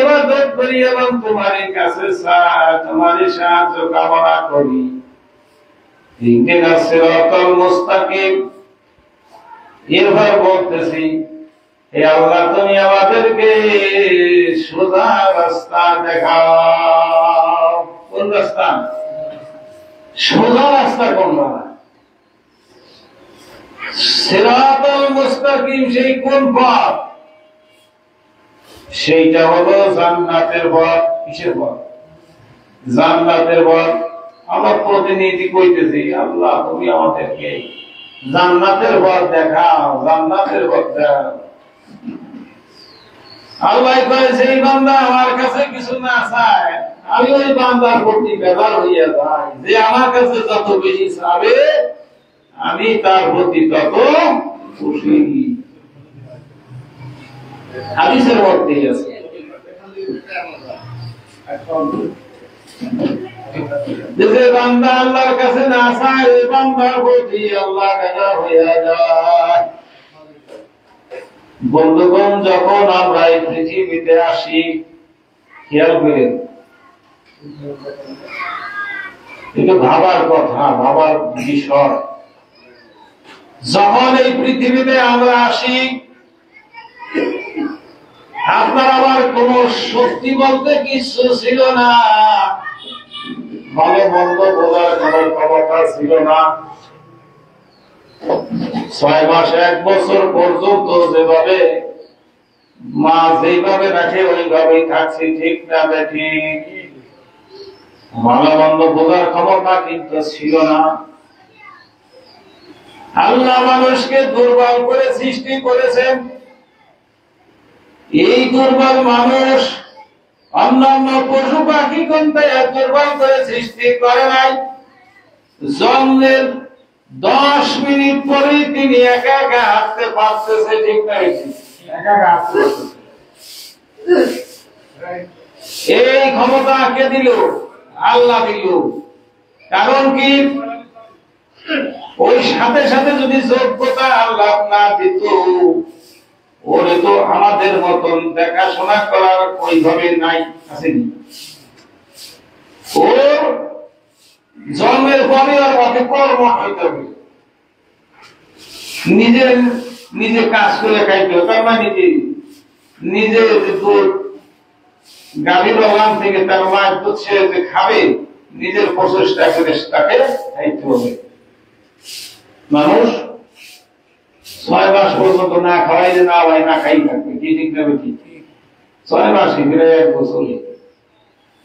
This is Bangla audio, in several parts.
ইবাদত করি এবং তোমারই কাছে তোমারই সাহায্য কামনা করি। ইহদিনাস সিরাতাল মুস্তাকিম। এরপর বলতেছি, হে আল্লাহ তুমি আমাদেরকে সোজা রাস্তা দেখাও। কোন রাস্তা? সোজা রাস্তা কোনটা? সিরাতাল মুস্তাকিম সেই কোন পথ? সেইটা হলো জান্নাতের পথ। কিসের পথ? জান্নাতের পথ। আমরা প্রতিনিধি কইতেছি, আল্লাহ তুমি আমাদেরকে জান্নাতের পথ দেখাও, জান্নাতের পথ দেখাও। আল্লাহ কয়, সেই বান্দা আমার কাছে কিছু না চায়, আমি ওই বান্দার প্রতি বেজার হইয়া যাই। যে আমার কাছে যত বেশি চাবে আমি তার প্রতি তত খুশি। হাদিসের মধ্যে আছে, যে বান্দা আল্লাহর কাছে না চায় ওই বান্দার প্রতি আল্লাহ বেজার হইয়া যায়। বন্ধুগণ, যখন আমরা এই পৃথিবীতে আসি, খেয়াল করেন, এটা ভাবার কথা, ভাবার বিষয়। যখন এই পৃথিবীতে আমরা আসি, আপনার আমার কোন শক্তি বলতে কিছু ছিল না, ভালো মন্দ বোঝার কোন ক্ষমতা ছিল না। 6 মাস 1 বছর পর্যন্ত যেভাবে মা যেভাবে রাখে ওইভাবেই থাকছি, ঠিক না ঠিক? ভালো মন্দ বোঝার ক্ষমতা কিন্তু ছিল না। আল্লাহ মানুষকে দুর্বল করে সৃষ্টি করেছেন। এই দুর্বল মানুষ অন্যান্য পশু পাখি কোনটা দুর্বল করে সৃষ্টি করে নাই। জন্মের 10 মিনিট পরেই তিনি একা একা হাঁটতে পারতেছে, ঠিক না? একা একা হাঁটতে পারতেছে। এই ক্ষমতা কে দিল? আল্লাহ দিল। কারণ কি? ওই সাথে সাথে যদি যোগ্যতা আল্লাহ না দিত, ওরে তো আমাদের মতন দেখাশোনা করার ওইভাবে নাই, আসেনি। ও জন্মের পরে আর অতি কর্ম হইতে হবে, নিজে নিজে কাজ করে খাইতে হবে। তার মানে নিজে দুধ গাভীর বাগান থেকে তার মায়ের দুধ ছেড়ে যে খাবে, নিজের প্রচেষ্টা করে তাকে খাইতে হবে। মানুষ 6 মাস পর্যন্ত না খাওয়াইলে না ভাই না খাই থাকবে, কি ঠিক না? ঠিক 6 মাস ফিরে 1 বছর।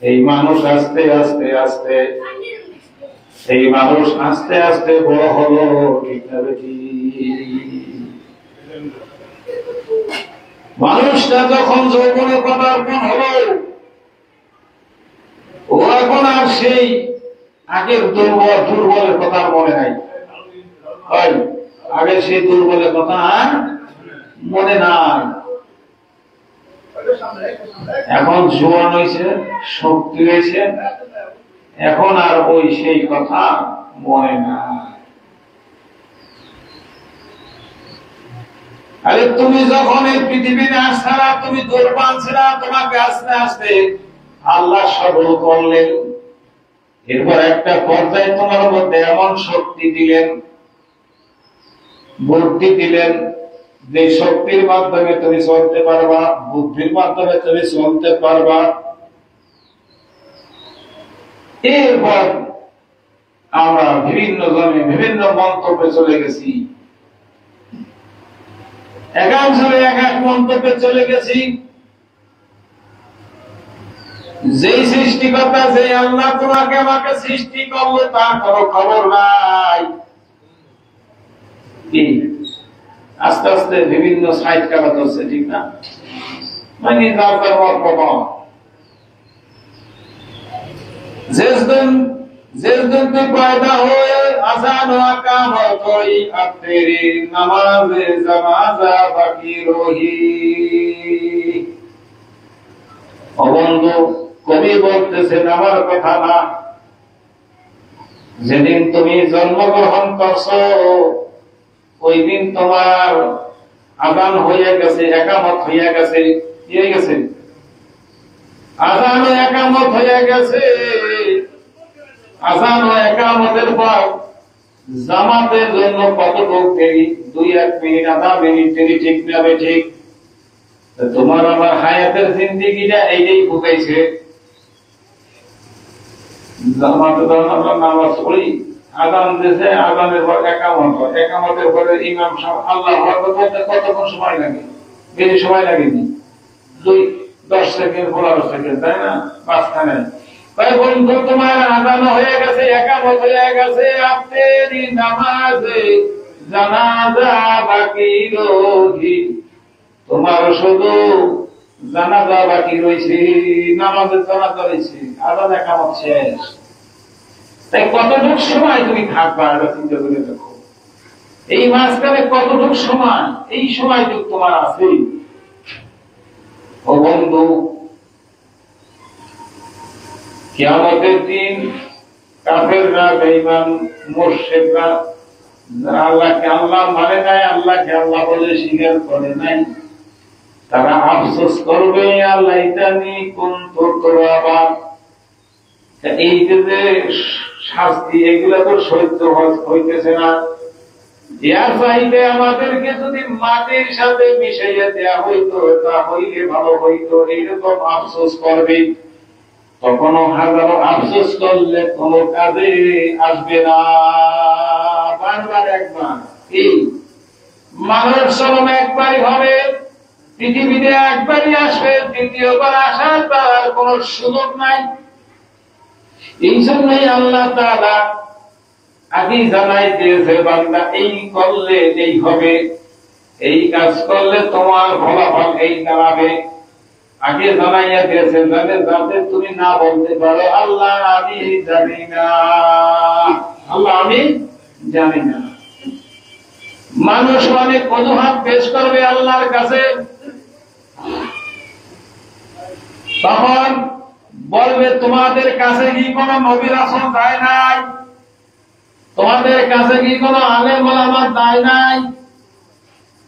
এই মানুষ আস্তে আস্তে আস্তে এই মানুষ আস্তে আস্তে বড় হলো, ঠিক না? মানুষটা যখন যৌবনে পদার্পণ হলো, ও এখন আর সেই আগের দুর্বলের কথা মনে নাই। আগে সেই দুর্বলের কথা আর মনে নাই। এখন জোয়ান হয়েছে, শক্তি হয়েছে, এখন আর ওই সেই কথা মনে নাই। আরে তুমি যখন এই পৃথিবীতে আসলা, তুমি দুর্বল ছিলা, তোমাকে আস্তে আস্তে আল্লাহ সবল করলেন। এরপর একটা পর্যায়ে তোমার মধ্যে এমন শক্তি দিলেন, বুদ্ধি দিলেন, যে শক্তির মাধ্যমে তুমি চলতে পারবা, বুদ্ধির মাধ্যমে তুমি চলতে পারবা। এরপর আমরা বিভিন্ন জনে বিভিন্ন মন্তব্যে চলে গেছি, একাংশে এক এক মন্তব্যে চলে গেছি। যেই সৃষ্টিকর্তা, যে আল্লাহ তোমাকে আমাকে সৃষ্টি করলো, তার কোনো খবর নাই। আস্তে আস্তে বিভিন্ন সাইড কাটা হচ্ছে, ঠিক না? মানে তার মত जिस दिन तू पैदा हुए आसान काम कोई अब तेरी नमाज जनाजा बाकी रोही। বন্ধু, কবি বলতেছেন আমার কথা না, যেদিন তুমি জন্মগ্রহণ করছো ওই দিন তোমার আযান হয়ে গেছে, একামত হয়ে গেছে, কি হয়ে গেছে? আযান ও ইকামত হয়ে গেছে। আযান ও ইকামতের পর জামাতের জন্য কতটুকু দেরি, 2-1 মিনিট, আধা মিনিট দেরি, ঠিক না ঠিক? তোমার আমার হায়াতের জিন্দেগিটা এইটাই বুঝাইছে। জামাতে যখন আমরা নামাজ পড়ি, আযান দিয়েছে, আযানের পর ইকামত হয়, ইকামতের পরে ইমাম সাহেব আল্লাহু আকবার বলতে কতক্ষণ সময় লাগে? বেশি সময় লাগেনি, 10 সেকেন্ড 15 সেকেন্ড, তাই না? মাঝখানে তাই বন্ধু তোমার আযান হয়ে গেছে, ইকামত হয়ে গেছে, আপনারই নামাজে জানাজা বাকি রহি, তোমার শুধু জানাজা বাকি রয়েছে, নামাজের জানাজা রয়েছে, আযান ইকামত শেষ। তাই কতটুকু সময় তুমি থাকবা এটা চিন্তা করে দেখো। এই মাঝখানে কতটুকু সময়, এই সময়টুকু তোমার আছে। ও বন্ধু, কিয়ামতের দিন কাফেররা, বেঈমান, মুশরিকরা, যারা আল্লাহকে আল্লাহ মানে নাই, আল্লাহকে আল্লাহ বলে স্বীকার করে নাই, তারা আফসোস করবে, আল্লাহ ইতানি কুনতু তুরাবা, এই যে শাস্তি, এগুলো তো সহ্য হইতেছে না, এর চাইতে আমাদেরকে যদি মাটির সাথে মিশাইয়া দেওয়া হইতো তা হইলে ভালো হইতো, এইরকম আফসোস করবে। তখনও হাজারো আফসোস করলে কোন কাজে আসবে না। বারবার একবার, এই মানব জন্ম একবারই হবে, পৃথিবীতে একবারই আসবে, দ্বিতীয়বার আসার তার কোন সুযোগ নাই। এই জন্যই আল্লাহ তাআলা আগে জানাই দিয়েছে, বান্দা এই করলে এই হবে, এই কাজ করলে তোমার ফলাফল এই দাঁড়াবে। আগে জানাইয়া দিয়েছেন, যাতে তুমি না বলতে পারো আল্লাহ আমি জানি না, আল্লাহ আমি জানি না। মানুষ অনেক অজুহাত পেশ করবে আল্লাহর কাছে, তখন বলবে তোমাদের কাছে কি কোন নবী রাসূল যায় নাই, তোমাদের কাছে কি কোন আলেম ওলামা যায় নাই?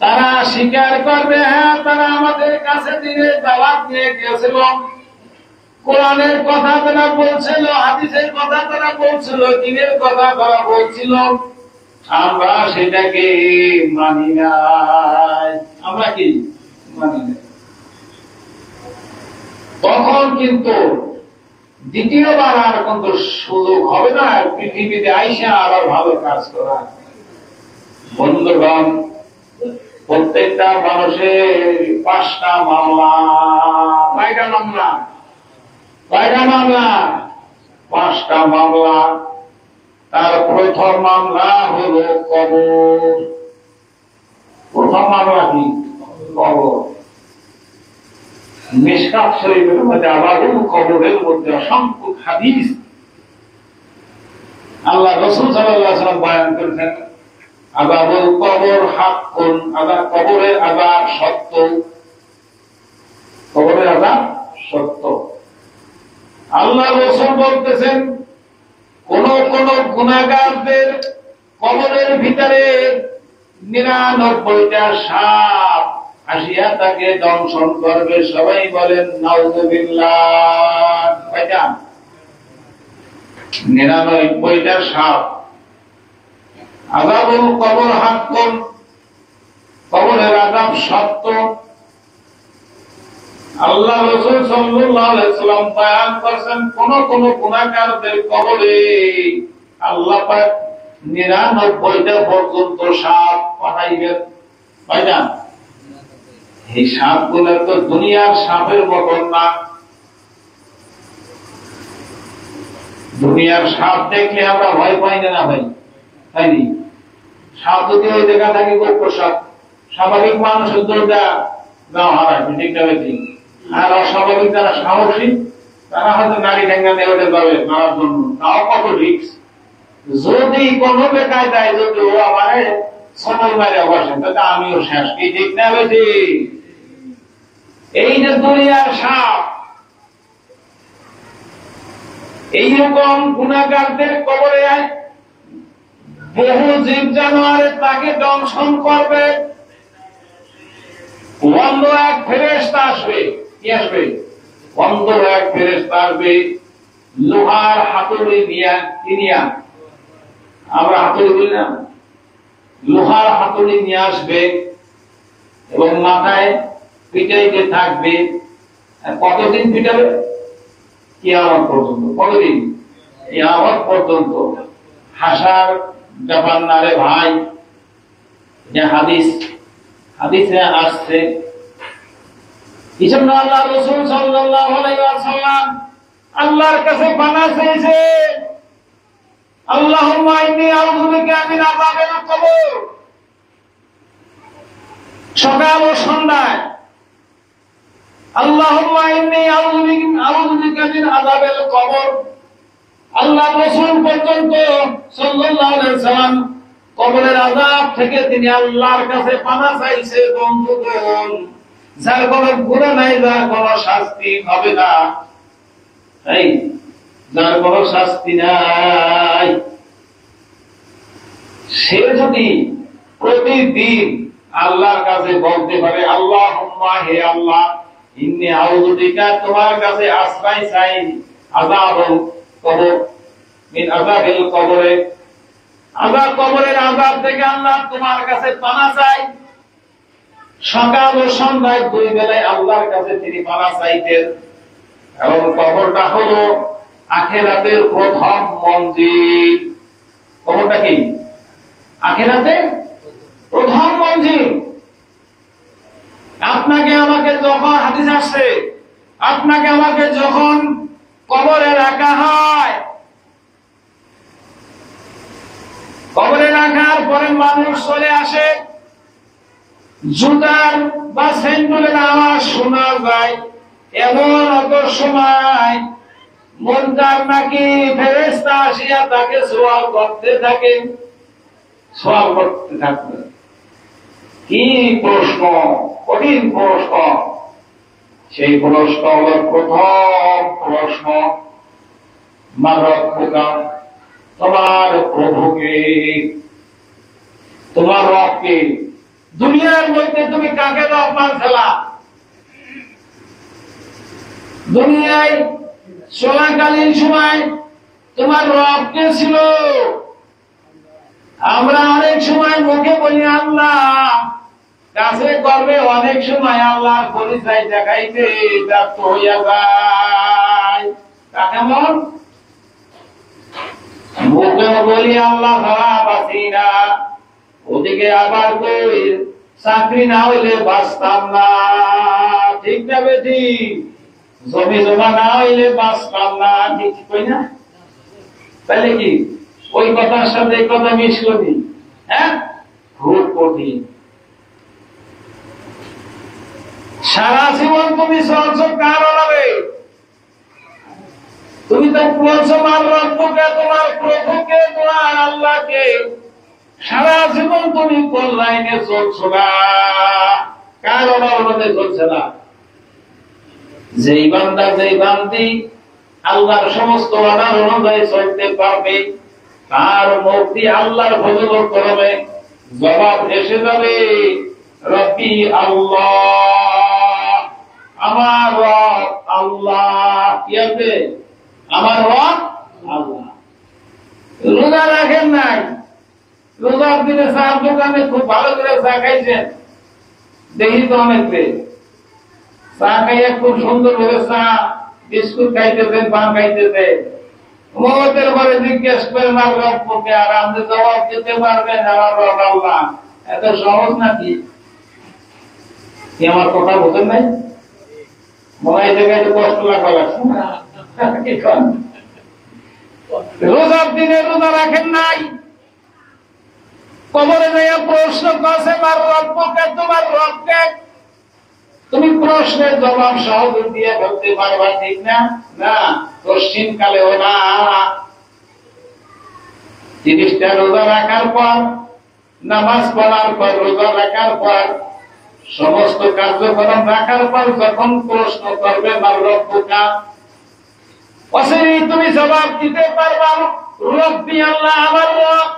তারা স্বীকার করবে, হ্যাঁ তারা আমাদের কাছে দিনের দাওয়াত নিয়ে গিয়েছিল, কোরআনের কথা তারা বলছিল, হাদিসের কথা তারা বলছিল, দ্বীনের কথা তারা বলছিল, আমরা সেটাকে মানি নাই, আমরা কি মানি নাই। তখন কিন্তু দ্বিতীয়বার আর কিন্তু সুযোগ হবে না পৃথিবীতে আইসা আবার ভালো কাজ করা। বন্ধুগণ, প্রত্যেকটা মানুষের 5টা মামলা, 5টা মামলা, 5টা মামলা। তার প্রথম মামলা হলো কবর। প্রথম মামলা কি? কবর। মিশকাত শরীফের মধ্যে আবারও কবরের মধ্যে অসংখ্য হাদিস আল্লাহ রাসূল সাল্লাল্লাহু আলাইহি ওয়াসাল্লাম বয়ান করেছেন। আযাবুল কবর হাক্কুন, কবরের আযাব সত্য, কবরের আযাব সত্য। আল্লাহ রাসূল বলতেছেন, কোন কোন গুনাহগারদের কবরের ভিতরে 99টা সাপ আসিয়া তাকে দংশন করবে। সবাই বলেন নাউযুবিল্লাহ। কয়টা? 99টা সাপ। আযাবুল কবর হাক্কুন, কবরের আযাব সত্য। আল্লাহ রাসূল সাল্লাল্লাহু আলাইহি ওয়াসাল্লাম বয়ান করেছেন, কোন কোন গুনাহগারদের কবরে আল্লাহ পাক 99টা পর্যন্ত সাপ পাঠাইবেন। কয়টা? এই সাপগুলো তো দুনিয়ার সাপের মতন না। দুনিয়ার সাপ দেখলে আমরা ভয় পাই না ভাই, তাইনি? সাপ যদি ওই জায়গা থাকে সাপ, স্বাভাবিক মানুষের দৌড়া গাও হারায়, ঠিক না ঠিক? আর অস্বাভাবিক যারা সাহসী, তারা হয়তো গাড়ি ঠেঙ্গা নিয়ে ওঠে যাবে মারার জন্য, তাও কত রিস্ক। যদি কোনো বেকায় দেয়, যদি ও আমার সকল মারে বসেন, তাতে আমিও শেষ, কি ঠিক না বেশি? এই যে দুনিয়ার সাপ, এইরকম গুনাহগারদের কবরে বহু জীব জানোয়ারে তাকে দংশন করবে। অন্য এক ফেরেশতা আসবে, কি আসবে? অন্ধ এক ফেরেশতা আসবে, লোহার হাতুড়ি নিয়ে আমরা হাতুড়ি বলি না, লোহার হাতুড়ি নিয়ে আসবে এবং মাথায় পিটাইতে থাকবে। কতদিন পিটাবে? কিয়ামত পর্যন্ত। কতদিন? কিয়ামত পর্যন্ত। হাসার ব্যাপার না রে ভাই, যে হাদিসে আসছে। এজন্য আল্লাহ রাসূল সাল্লাল্লাহু আলাইহি ওয়াসাল্লাম আল্লাহর কাছে পানাহ চেয়েছে, আল্লাহুম্মা ইন্নী আউযু বিকা মিন আযাবিল কবর। সকাল ও সন্ধ্যায় আল্লাহুম্মা ইন্নী আউযু বিকা মিন আযাবিল কবর। আল্লাহ রাসূল পর্যন্ত সাল্লাল্লাহু আলাইহি ওয়াসাল্লাম কবরের আযাব থেকে তিনি আল্লাহর কাছে পানাহ চাইছে। বন্ধুগণ, যার কোনো গুনাহ নাই, যার কোনো শাস্তি হবে না, এই যার কোনো শাস্তি নাই, সে যদি প্রতিদিন আল্লাহর কাছে বলতে পারে, আল্লাহুম্মা, হে আল্লাহ, ইন্নী আউযু বিকা, তোমার কাছে আশ্রয় চাই, আযাবুল কবর, মিন আযাবিল কবরে, কবরের আযাব থেকে আল্লাহ তোমার কাছে পানাহ চাই। সকাল ও সন্ধ্যায় দুই বেলায় আল্লাহর কাছে তিনি পানাহ চাইতেন। এবং কবরটা হলো আখিরাতের প্রথম মঞ্জিল। কবরটা কি? আখিরাতের প্রথম মঞ্জিল। আপনাকে আমাকে যখন, হাদিস আসছে, আপনাকে আমাকে যখন কবরে রাখা হয়, কবরে রাখার পরে মানুষ চলে আসে, জুতার বা স্যান্ডেলের আওয়াজ শোনা যায়। এমন অত সময় মুনকার নাকি ফেরেশতা আসিয়া তাকে সওয়াল করতে থাকে। কি প্রশ্ন, কঠিন প্রশ্ন। সেই প্রশ্ন হল প্রথম প্রশ্ন, মা রব্বুকা, তোমার প্রভুকে, তোমার রবকে। দুনিয়ার মধ্যে তুমি কাকে রব মানছিলা? দুনিয়ায় চলাকালীন সময় তোমার রব কে ছিল? আমরা অনেক সময় মুখে বলি আল্লাহ, কাছে করবে অনেক সময় আল্লাহর পরিচয় দেখাইতে ব্যর্থ হইয়া যায়। তা কেমন? মুখে বলি আল্লাহ ছাড়া বাঁচি না, ওদিকে আবার কই চাকরি না হইলে বাঁচতাম না। ঠিক না বেঠি? জমি জমা না হইলে বাঁচতাম না। ঠিক কই না? তাহলে কি ওই কথার সাথে এই কথা মিশলো নি? হ্যাঁ, খুব কঠিন। সারা জীবন তুমি চলছো কার অভাবে? তুমি তো বলছো মার রব্বুকে, তোমার প্রভুকে, তোমার আল্লাহকে। সারা জীবন তুমি কোন লাইনে চলছো না? কার অভাবে চলছে না? যেই বান্দা, যেই বান্দি আল্লাহর সমস্ত অর্ডার অনুযায়ী চলতে পারবে, তার মুক্তি আল্লাহর ফজলত করবে, জবাব এসে যাবে, রব্বি আল্লাহ, আমার রব আল্লাহ। কি আছে? আমার রব আল্লাহ। রোজা রাখেন নাই, রোজার দিনে চার দোকানে খুব ভালো করে চা খাইছেন, দেখি তো অনেক চা খাইয়া খুব সুন্দর করে চা বিস্কুট খাইতেছেন, পান খাইতেছে। মমতের পরে জিজ্ঞেস করেন আমার রব্বকে, আর আপনি জবাব দিতে পারবেন আমার রব আল্লাহ। এত সহজ নাকি? কি আমার কথা বোঝেন নাই? মনে হয় জায়গায় কষ্ট লাগা লাগছে। রোজার দিনে রোজা রাখেন নাই, কবরে যাইয়া প্রশ্ন করছে আমার রব্বকে, তোমার রবকে। তুমি প্রশ্নের জবাব সহজে দিয়ে ফেলতে পারবা, ঠিক না? না, পশ্চিম কালেও না। জিনিসটা রোজা রাখার পর, নামাজ পড়ার পর, রোজা রাখার পর, সমস্ত কার্যক্রম রাখার পর যখন প্রশ্ন করবে আমার রব্বুকা, তুমি জবাব দিতে পারবা রব্বি আল্লাহ, আমার রব।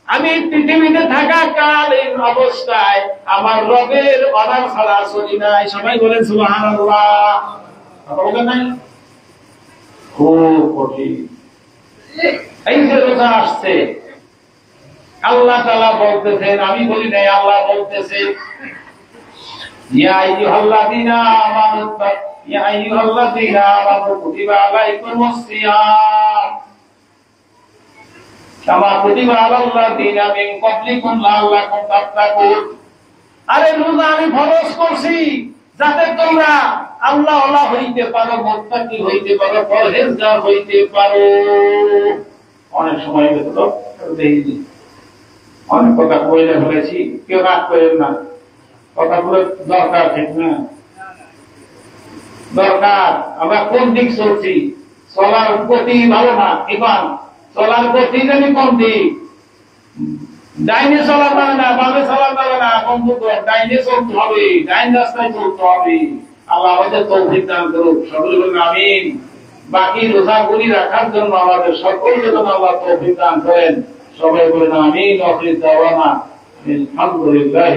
আমি পৃথিবীতে থাকাকালীন অবস্থায় আমার রবের অর্ডার ছাড়া চলি নাই। সবাই বলেন সুবহানাল্লাহ। কথা নাই, খুব কঠিন। এই যে রোজা আসছে, আল্লাহ তাআলা বলতেছেন, আমি বলি নাই, আল্লাহ বলতেছে ইয়া আইয়ুহাল্লাযীনা আমানু ইয়া আইয়ুহাল্লাযীনা আমানু কুতিবা আলাইকুমুস সিয়াম কামা কুতিবা আলাল্লাযীনা মিন ক্বাবলিকুম লাআল্লাকুম তাত্তাকুন। আরে রোজা আমি ফরজ করছি যাতে তোমরা আল্লাহ ওয়ালা হইতে পারো, মুত্তাকি হইতে পারো, পরহেজগার হইতে পারো। অনেক সময় তো দেখি অনেক কথা কইলে ফেলেছি, কেউ রাগ করেন না, কথাগুলো দরকার, ঠিক না? দরকার। আমরা কোন দিক চলছি, চলার গতি ভালো না, এবার চলার গতি জানি কোন দিক। ডাইনে চলা যাবে না, বামে চলা যাবে না, বন্ধুত্ব ডাইনে চলতে হবে, ডাইন রাস্তায় চলতে হবে। আল্লাহ আমাদের তৌফিক দান করুক, সকলে বলুন আমিন। বাকি রোজাগুলি রাখার জন্য আমাদের সকলকে যেন আল্লাহ তৌফিক দান করেন, সবাই বলেন আমিন। আলহামদুলিল্লাহ।